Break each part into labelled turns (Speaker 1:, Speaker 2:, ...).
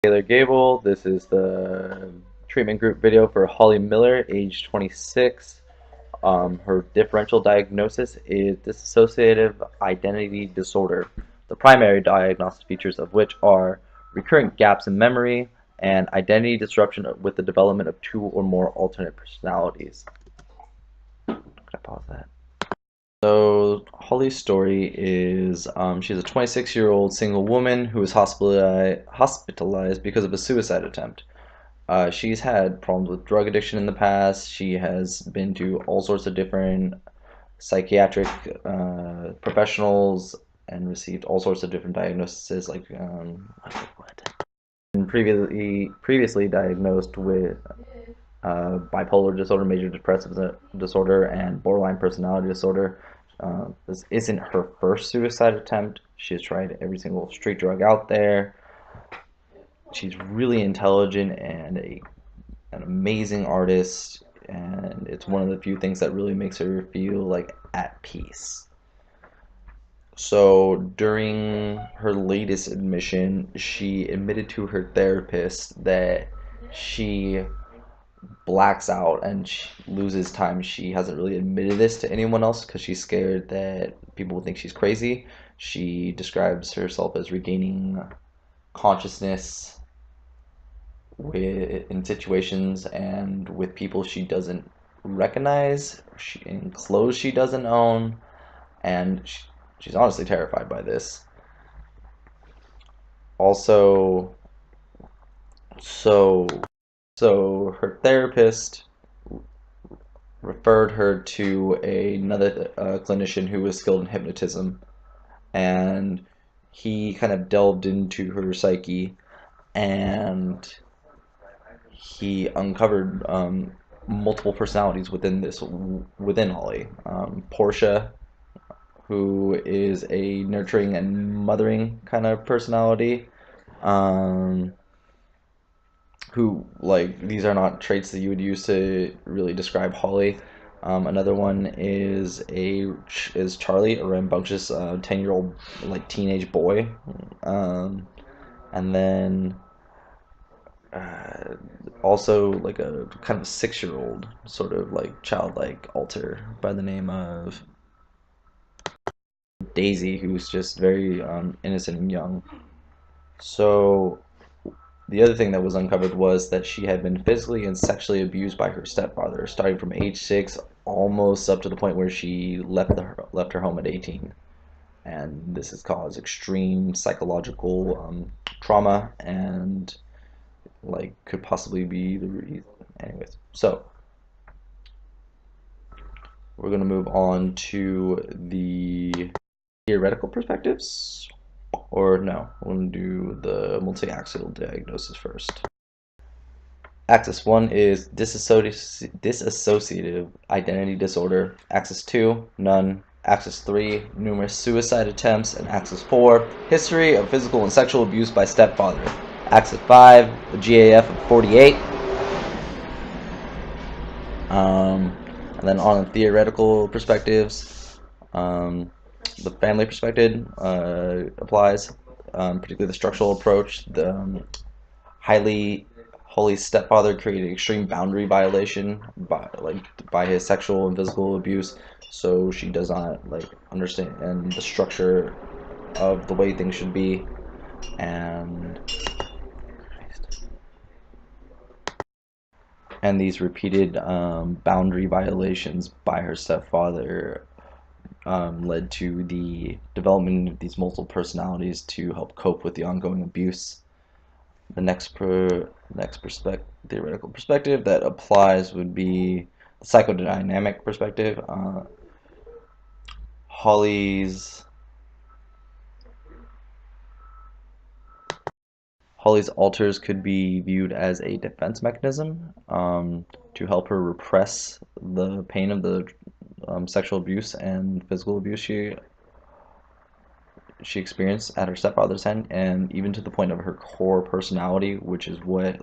Speaker 1: Taylor Gabel. This is the treatment group video for Holly Miller, age 26. Her differential diagnosis is dissociative identity disorder, the primary diagnostic features of which are recurrent gaps in memory and identity disruption with the development of two or more alternate personalities. Can I pause that? So Holly's story is she's a 26-year-old single woman who was hospitalized because of a suicide attempt. She's had problems with drug addiction in the past. She has been to all sorts of different psychiatric professionals and received all sorts of different diagnoses, like and previously diagnosed with bipolar disorder, major depressive disorder, and borderline personality disorder. This isn't her first suicide attempt. She's tried every single street drug out there. She's really intelligent and an amazing artist, and it's one of the few things that really makes her feel like at peace. So during her latest admission, she admitted to her therapist that she blacks out and she loses time. She hasn't really admitted this to anyone else because she's scared that people will think she's crazy. She describes herself as regaining consciousness in situations and with people she doesn't recognize, in clothes she doesn't own, and she's honestly terrified by this. Also, so her therapist referred her to another clinician who was skilled in hypnotism, and he kind of delved into her psyche, and he uncovered multiple personalities within Holly. Portia, who is a nurturing and mothering kind of personality. Who, like, these are not traits that you would use to really describe Holly. Another one is Charlie, a rambunctious 10-year-old like teenage boy. And then also like a kind of 6-year-old sort of like childlike alter by the name of Daisy, who's just very innocent and young. So the other thing that was uncovered was that she had been physically and sexually abused by her stepfather, starting from age 6, almost up to the point where she left her home at 18. And this has caused extreme psychological trauma, and like could possibly be the reason. Anyways, so we're gonna move on to the theoretical perspectives. Or no, we're going to do the multi-axial diagnosis first. Axis 1 is dissociative identity disorder. Axis 2, none. Axis 3, numerous suicide attempts. And Axis 4, history of physical and sexual abuse by stepfather. Axis 5, the GAF of 48. And then on theoretical perspectives, the family perspective applies, particularly the structural approach. The Holly's stepfather created extreme boundary violation by his sexual and physical abuse, so she does not understand the structure of the way things should be, and these repeated boundary violations by her stepfather led to the development of these multiple personalities to help cope with the ongoing abuse. The next theoretical perspective that applies would be the psychodynamic perspective. Holly's alters could be viewed as a defense mechanism to help her repress the pain of the sexual abuse and physical abuse she experienced at her stepfather's hand, and even to the point of her core personality, which is what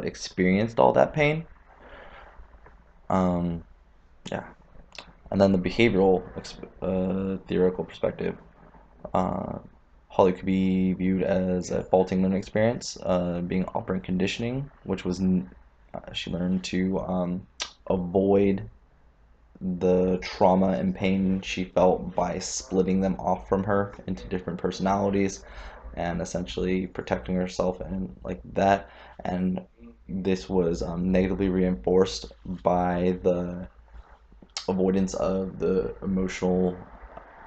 Speaker 1: experienced all that pain. Yeah. And then the behavioral theoretical perspective. Holly could be viewed as a faulting learning experience, being operant conditioning, which was she learned to avoid the trauma and pain she felt by splitting them off from her into different personalities and essentially protecting herself and like that. And this was negatively reinforced by the avoidance of the emotional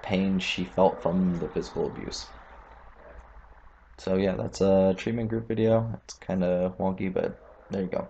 Speaker 1: pain she felt from the physical abuse. So yeah, that's a treatment group video. It's kind of wonky, but there you go.